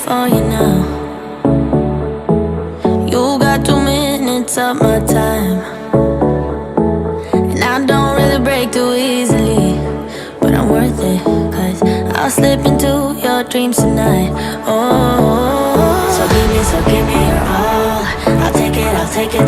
for you now. You got 2 minutes of my time, and I don't really break too easily, but I'm worth it, 'cause I'll slip into your dreams tonight. Oh, so give me your all. I'll take it